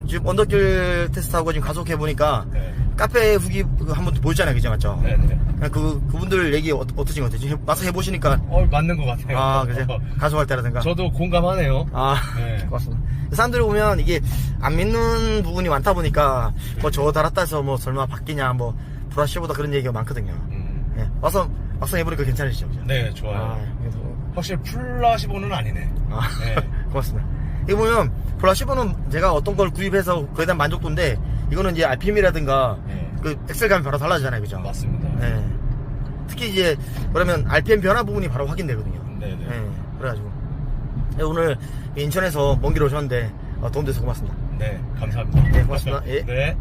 지금 언덕길 테스트하고 지금 가속해보니까 네. 카페 후기 한 번 보였잖아요. 그죠? 맞죠? 네네. 그분들 얘기 어떠신 것 같아요? 지금 와서 해보시니까. 맞는 것 같아요. 아, 그죠? 가속할 때라든가. 저도 공감하네요. 아, 네. 고맙습니다. 사람들 보면 이게 안 믿는 부분이 많다 보니까 뭐 저거 달았다 해서 뭐 설마 바뀌냐 뭐 브라시보다 그런 얘기가 많거든요. 네. 와서 막상 해보니까 괜찮으시죠? 그죠? 네, 좋아요. 아, 그래서 확실히 플라시보는 아니네. 아, 네. 고맙습니다. 이거 보면 플라시보는 제가 어떤 걸 구입해서 거기에 대한 만족도인데 이거는 이제 RPM이라든가 네. 그 엑셀감이 바로 달라지잖아요, 그죠? 맞습니다. 네. 특히 이제 그러면 RPM 변화 부분이 바로 확인되거든요. 네네. 네. 그래가지고 네, 오늘 인천에서 먼 길 오셨는데 도움돼서 고맙습니다. 네, 감사합니다. 네, 고맙습니다. 예. 네.